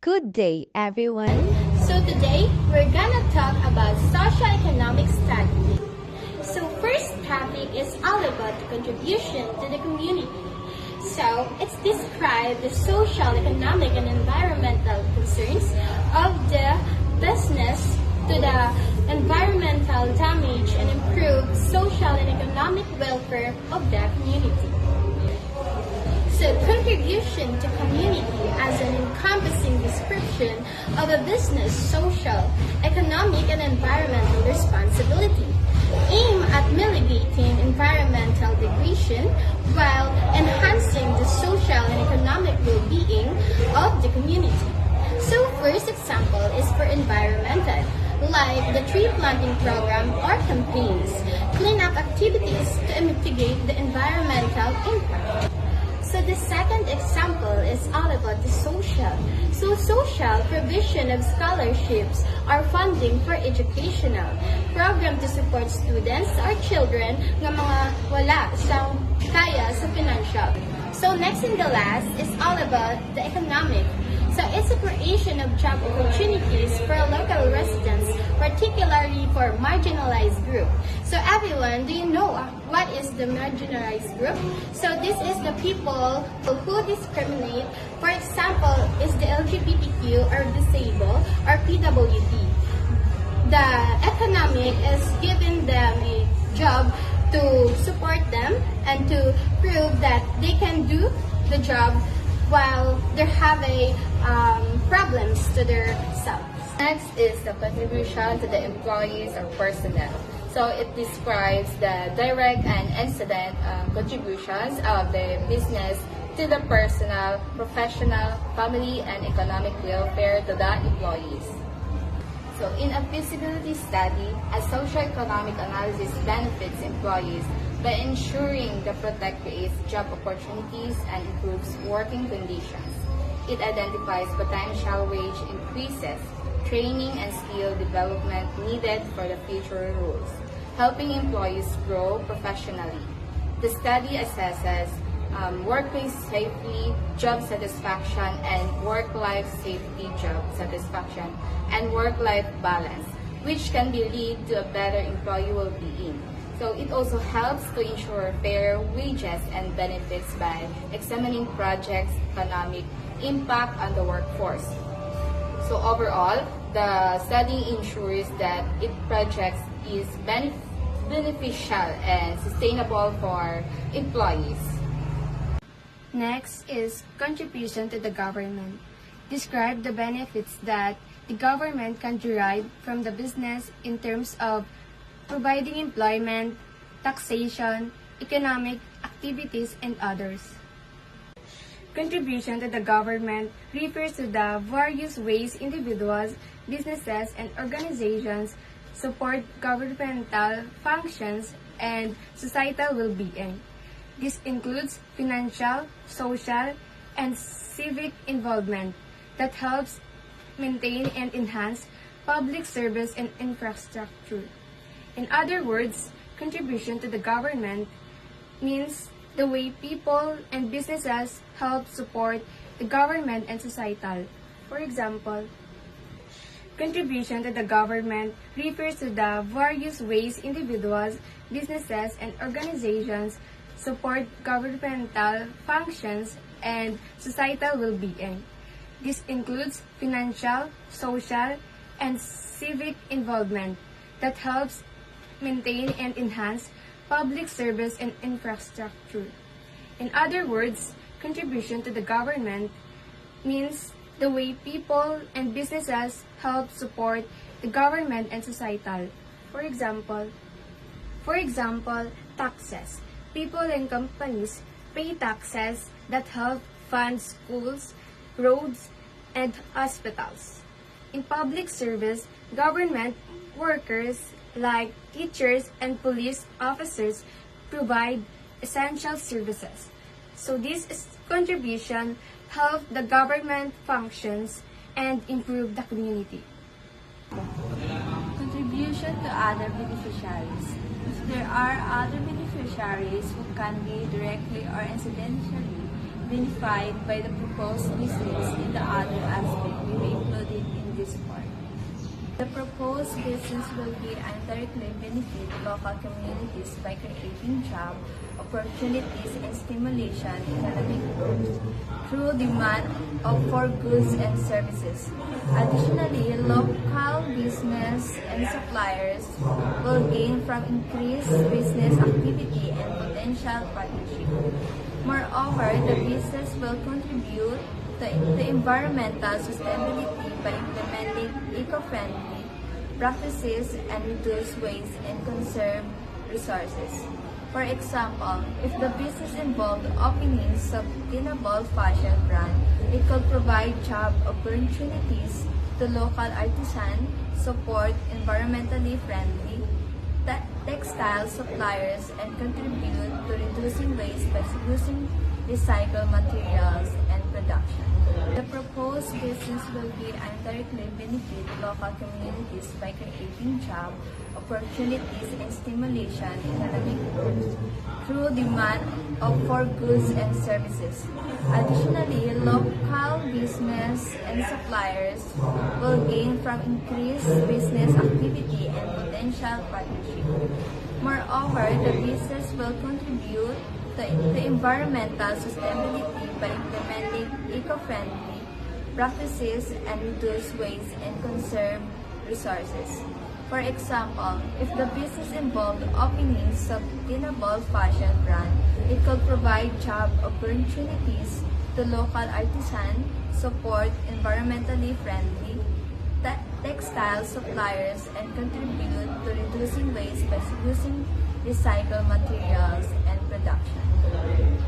Good day, everyone. So today, we're gonna talk about socio-economic study. So first topic is all about the contribution to the community. So it's described the social, economic, and environmental concerns of the business to the environmental damage and improve social and economic welfare of the community. So contribution to community as an encompassing description of a business social, economic, and environmental responsibility, aim at mitigating environmental degradation while enhancing the social and economic well-being of the community. So first example is for environmental, like the tree planting program or campaigns, cleanup activities to mitigate the environmental impact. So the second example is all about the social. So social provision of scholarships or funding for educational program to support students or children nga mga wala sa kaya sa financial. So next and the last is all about the economic. So it's a creation of job opportunities for local residents, particularly for marginalized group. So everyone, do you know what is the marginalized group? So this is the people who discriminate. For example, is the LGBTQ or disabled or PWD. The economic is giving them a job to support them and to prove that they can do the job while they have problems to their selves. Next is the contribution to the employees or personnel. So it describes the direct and incident contributions of the business to the personal, professional, family, and economic welfare to the employees. So in a feasibility study, a socio-economic analysis benefits employees by ensuring the project creates job opportunities and improves working conditions. It identifies potential wage increases, training and skill development needed for the future roles, helping employees grow professionally. The study assesses workplace safety, job satisfaction, and work-life safety, job satisfaction, and work-life balance, which can be lead to a better employee well-being. So it also helps to ensure fair wages and benefits by examining projects' economic impact on the workforce. So overall, the study ensures that its projects is beneficial and sustainable for employees. Next is contribution to the government. Describe the benefits that the government can derive from the business in terms of providing employment, taxation, economic activities, and others. Contribution to the government refers to the various ways individuals, businesses, and organizations support governmental functions and societal well-being. This includes financial, social, and civic involvement that helps maintain and enhance public service and infrastructure. In other words, contribution to the government means the way people and businesses help support the government and societal. For example, contribution to the government refers to the various ways individuals, businesses, and organizations support governmental functions and societal well-being. This includes financial, social, and civic involvement that helps maintain and enhance public service and infrastructure. In other words, contribution to the government means the way people and businesses help support the government and societal. For example, taxes. People and companies pay taxes that help fund schools, roads, and hospitals. In public service, government workers like teachers and police officers provide essential services. So this contribution help the government functions and improve the community. Contribution to other beneficiaries. If there are other beneficiaries who can be directly or incidentally benefited by the proposed business in the other aspect, we business will indirectly benefit local communities by creating job opportunities and stimulation economic growth through demand for goods and services. Additionally, local business and suppliers will gain from increased business activity and potential partnership. Moreover, the business will contribute to environmental sustainability by implementing eco-friendly practices and reduce waste and conserve resources. For example, if the business involved opening sustainable fashion brand, it could provide job opportunities to local artisans, support environmentally friendly textile suppliers, and contribute to reducing waste by using recycled materials and production. The proposed business will indirectly benefit local communities by creating job opportunities and stimulation economic growth through demand for goods and services. Additionally, local business and suppliers will gain from increased business activity and potential partnership. Moreover, the business will contribute to environmental sustainability by implementing eco-friendly practices and reduce waste and conserve resources. For example, if the business involved opening sustainable fashion brand, it could provide job opportunities to local artisans, support environmentally friendly textile suppliers, and contribute to reducing waste by using recycled materials and production.